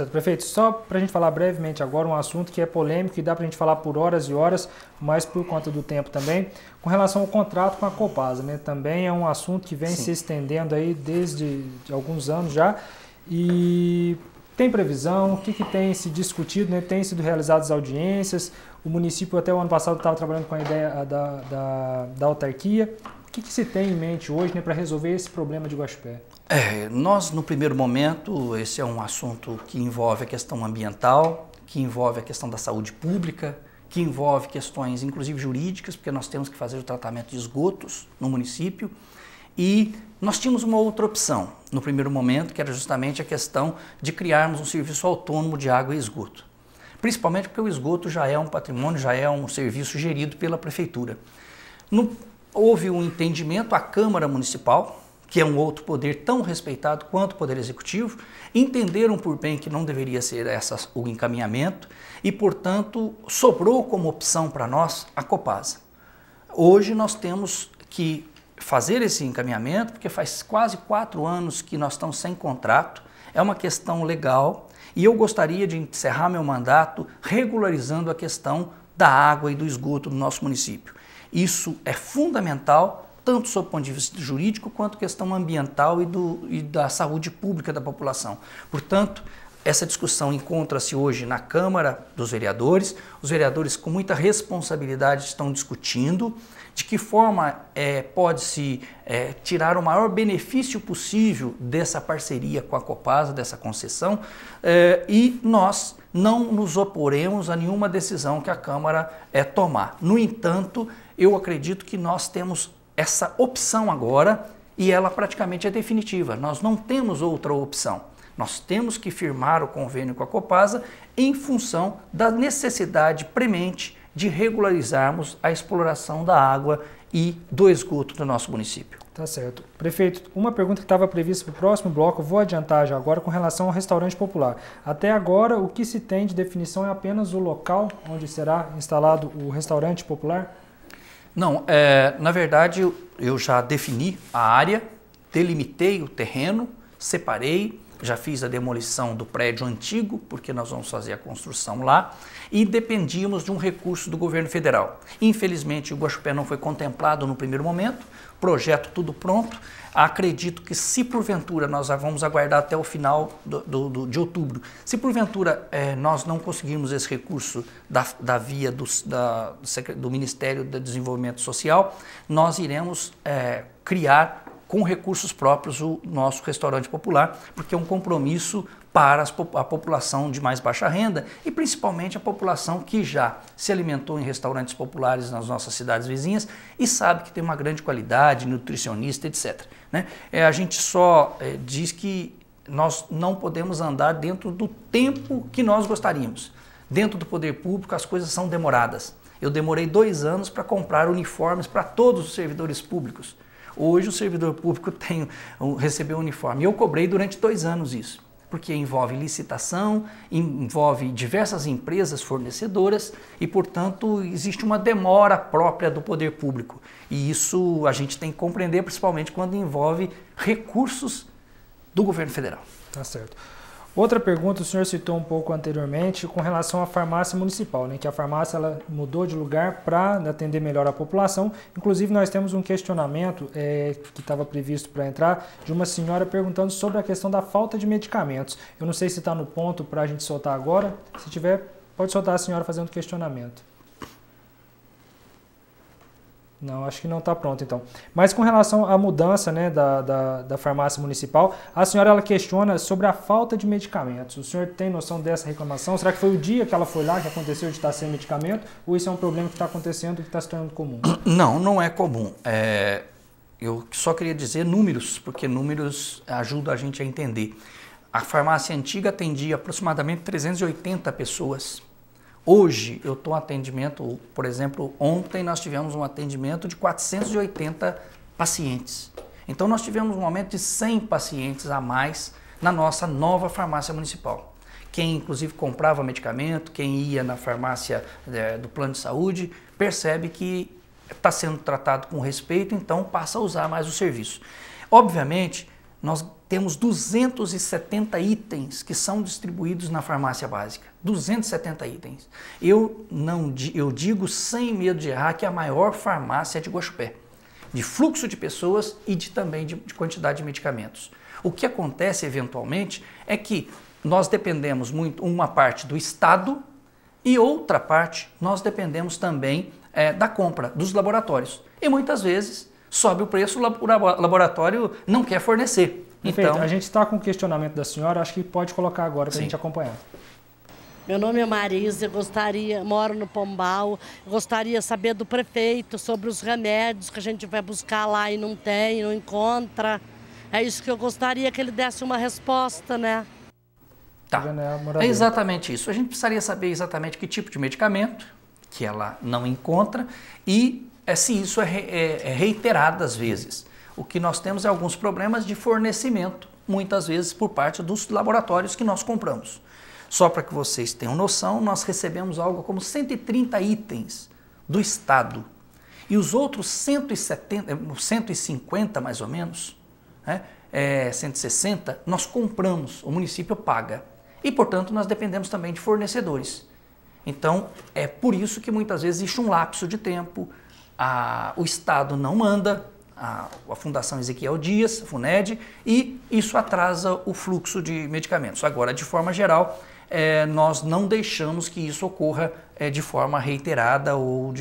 Prefeito, só para a gente falar brevemente agora um assunto que é polêmico e dá para a gente falar por horas e horas, mas por conta do tempo também, com relação ao contrato com a Copasa, né? Também é um assunto que vem se estendendo aí desde alguns anos já e tem previsão, o que tem se discutido, né? Tem sido realizadas audiências, o município até o ano passado estava trabalhando com a ideia da autarquia. O que se tem em mente hoje, né, para resolver esse problema de Guaxupé? Nós, no primeiro momento, esse é um assunto que envolve a questão ambiental, que envolve a questão da saúde pública, que envolve questões, inclusive jurídicas, porque nós temos que fazer o tratamento de esgotos no município. E nós tínhamos uma outra opção, no primeiro momento, que era justamente a questão de criarmos um serviço autônomo de água e esgoto. Principalmente porque o esgoto já é um patrimônio, já é um serviço gerido pela prefeitura. Houve um entendimento, a Câmara Municipal, que é um outro poder tão respeitado quanto o Poder Executivo, entenderam por bem que não deveria ser o encaminhamento e, portanto, sobrou como opção para nós a Copasa. Hoje nós temos que fazer esse encaminhamento, porque faz quase 4 anos que nós estamos sem contrato, é uma questão legal e eu gostaria de encerrar meu mandato regularizando a questão da água e do esgoto no nosso município. Isso é fundamental, tanto sob o ponto de vista jurídico, quanto questão ambiental e da saúde pública da população. Portanto, essa discussão encontra-se hoje na Câmara dos Vereadores. Os vereadores, com muita responsabilidade, estão discutindo de que forma pode-se tirar o maior benefício possível dessa parceria com a Copasa, dessa concessão, e nós não nos oporemos a nenhuma decisão que a Câmara tomar. No entanto, eu acredito que nós temos essa opção agora e ela praticamente é definitiva. Nós não temos outra opção. Nós temos que firmar o convênio com a Copasa em função da necessidade premente de regularizarmos a exploração da água e do esgoto do nosso município. Tá certo. Prefeito, uma pergunta que estava prevista para o próximo bloco, eu vou adiantar já agora com relação ao restaurante popular. Até agora, o que se tem de definição é apenas o local onde será instalado o restaurante popular? Não, na verdade eu já defini a área, delimitei o terreno, separei, já fiz a demolição do prédio antigo, porque nós vamos fazer a construção lá, e dependíamos de um recurso do governo federal. Infelizmente o Guaxupé não foi contemplado no primeiro momento, projeto tudo pronto. Acredito que se porventura, nós vamos aguardar até o final de outubro, se porventura nós não conseguirmos esse recurso da via do Ministério do Desenvolvimento Social, nós iremos criar com recursos próprios o nosso restaurante popular, porque é um compromisso para a população de mais baixa renda e principalmente a população que já se alimentou em restaurantes populares nas nossas cidades vizinhas e sabe que tem uma grande qualidade, nutricionista, etc. Né? A gente só diz que nós não podemos andar dentro do tempo que nós gostaríamos. Dentro do poder público as coisas são demoradas. Eu demorei 2 anos para comprar uniformes para todos os servidores públicos. Hoje o servidor público recebeu um uniforme. Eu cobrei durante 2 anos isso, porque envolve licitação, envolve diversas empresas fornecedoras e, portanto, existe uma demora própria do poder público. E isso a gente tem que compreender, principalmente quando envolve recursos do governo federal. Tá certo. Outra pergunta, o senhor citou um pouco anteriormente com relação à farmácia municipal, né? Que a farmácia ela mudou de lugar para atender melhor a população. Inclusive nós temos um questionamento que estava previsto para entrar de uma senhora perguntando sobre a questão da falta de medicamentos. Eu não sei se está no ponto para a gente soltar agora. Se tiver, pode soltar a senhora fazendo questionamento. Não, acho que não está pronto então. Mas com relação à mudança, né, da farmácia municipal, a senhora ela questiona sobre a falta de medicamentos. O senhor tem noção dessa reclamação? Será que foi o dia que ela foi lá que aconteceu de estar sem medicamento? Ou isso é um problema que está acontecendo e que está se tornando comum? Não, não é comum. Eu só queria dizer números, porque números ajudam a gente a entender. A farmácia antiga atendia aproximadamente 380 pessoas. Hoje eu estou em atendimento, por exemplo, ontem nós tivemos um atendimento de 480 pacientes. Então nós tivemos um aumento de 100 pacientes a mais na nossa nova farmácia municipal. Quem inclusive comprava medicamento, quem ia na farmácia do plano de saúde, percebe que está sendo tratado com respeito, então passa a usar mais o serviço. Obviamente, nós temos 270 itens que são distribuídos na farmácia básica. 270 itens. Eu digo sem medo de errar que é a maior farmácia de Guaxupé, de fluxo de pessoas e também de quantidade de medicamentos. O que acontece eventualmente é que nós dependemos muito, uma parte do Estado e outra parte nós dependemos também da compra dos laboratórios. E muitas vezes sobe o preço, o laboratório não quer fornecer. Perfeito. Então, a gente está com o questionamento da senhora, acho que pode colocar agora para a gente acompanhar. Meu nome é Marisa, moro no Pombal, gostaria de saber do prefeito sobre os remédios que a gente vai buscar lá e não tem, não encontra. É isso que eu gostaria que ele desse uma resposta, né? Tá. É exatamente isso. A gente precisaria saber exatamente que tipo de medicamento que ela não encontra e se isso é reiterado às vezes. O que nós temos é alguns problemas de fornecimento, muitas vezes por parte dos laboratórios que nós compramos. Só para que vocês tenham noção, nós recebemos algo como 130 itens do Estado. E os outros 150 mais ou menos, 160, nós compramos, o município paga. E, portanto, nós dependemos também de fornecedores. Então, é por isso que muitas vezes existe um lapso de tempo, o Estado não manda, a Fundação Ezequiel Dias, a FUNED, e isso atrasa o fluxo de medicamentos. Agora, de forma geral, nós não deixamos que isso ocorra de forma reiterada ou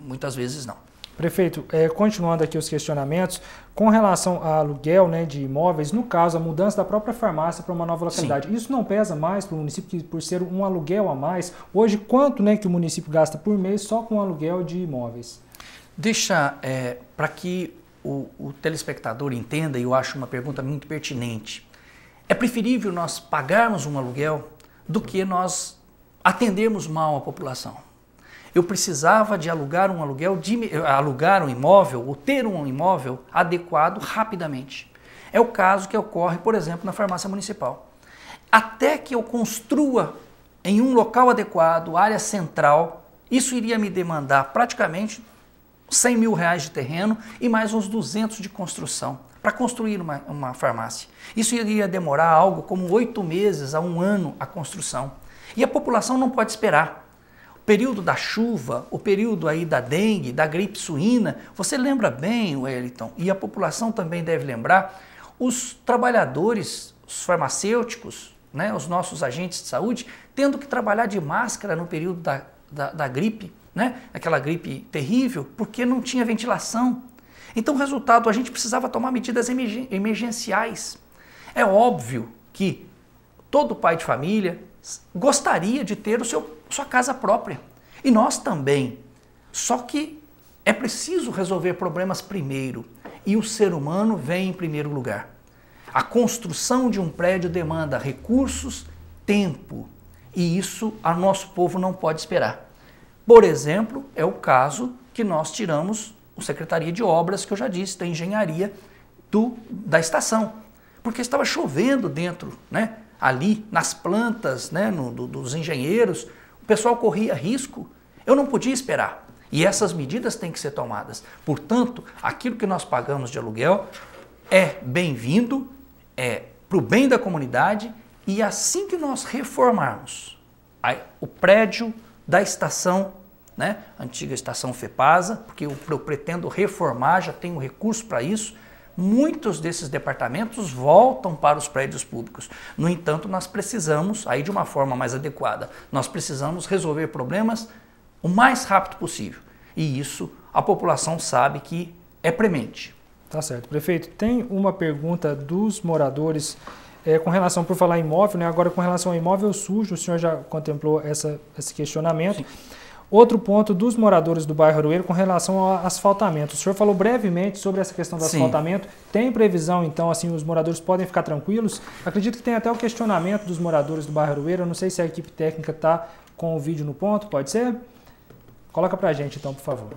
muitas vezes não. Prefeito, continuando aqui os questionamentos, com relação a aluguel, né, de imóveis, no caso, a mudança da própria farmácia para uma nova localidade, Sim. Isso não pesa mais para o município por ser um aluguel a mais? Hoje, quanto, né, que o município gasta por mês só com aluguel de imóveis? Deixa para que o telespectador entenda, e eu acho uma pergunta muito pertinente. É preferível nós pagarmos um aluguel do que nós atendermos mal a população. Eu precisava de alugar um imóvel ou ter um imóvel adequado rapidamente. É o caso que ocorre, por exemplo, na farmácia municipal. Até que eu construa em um local adequado, área central, isso iria me demandar praticamente R$100 mil de terreno e mais uns 200 de construção para construir uma farmácia. Isso iria demorar algo como 8 meses a 1 ano a construção. E a população não pode esperar. O período da chuva, o período aí da dengue, da gripe suína, você lembra bem, Wellington, e a população também deve lembrar, os trabalhadores, os farmacêuticos, né, os nossos agentes de saúde, tendo que trabalhar de máscara no período da gripe, né, aquela gripe terrível, porque não tinha ventilação. Então, resultado, a gente precisava tomar medidas emergenciais. É óbvio que todo pai de família gostaria de ter sua casa própria. E nós também. Só que é preciso resolver problemas primeiro. E o ser humano vem em primeiro lugar. A construção de um prédio demanda recursos, tempo. E isso a nosso povo não pode esperar. Por exemplo, é o caso que nós tiramos a Secretaria de Obras, que eu já disse, da engenharia da estação. Porque estava chovendo dentro, né? Ali nas plantas, né, dos engenheiros, o pessoal corria risco. Eu não podia esperar. E essas medidas têm que ser tomadas. Portanto, aquilo que nós pagamos de aluguel é bem-vindo, é para o bem da comunidade, e assim que nós reformarmos o prédio da estação, né, antiga estação FEPASA, porque eu pretendo reformar, já tenho recurso para isso, muitos desses departamentos voltam para os prédios públicos. No entanto, nós precisamos, aí de uma forma mais adequada, nós precisamos resolver problemas o mais rápido possível. E isso a população sabe que é premente. Tá certo. Prefeito, tem uma pergunta dos moradores com relação, por falar em imóvel, né? Agora com relação ao imóvel sujo, o senhor já contemplou esse questionamento. Sim. Outro ponto dos moradores do bairro Aroeiro com relação ao asfaltamento. O senhor falou brevemente sobre essa questão do asfaltamento. Tem previsão, então, assim, os moradores podem ficar tranquilos? Acredito que tem até o questionamento dos moradores do bairro Aroeiro. Eu não sei se a equipe técnica está com o vídeo no ponto, pode ser? Coloca pra gente, então, por favor.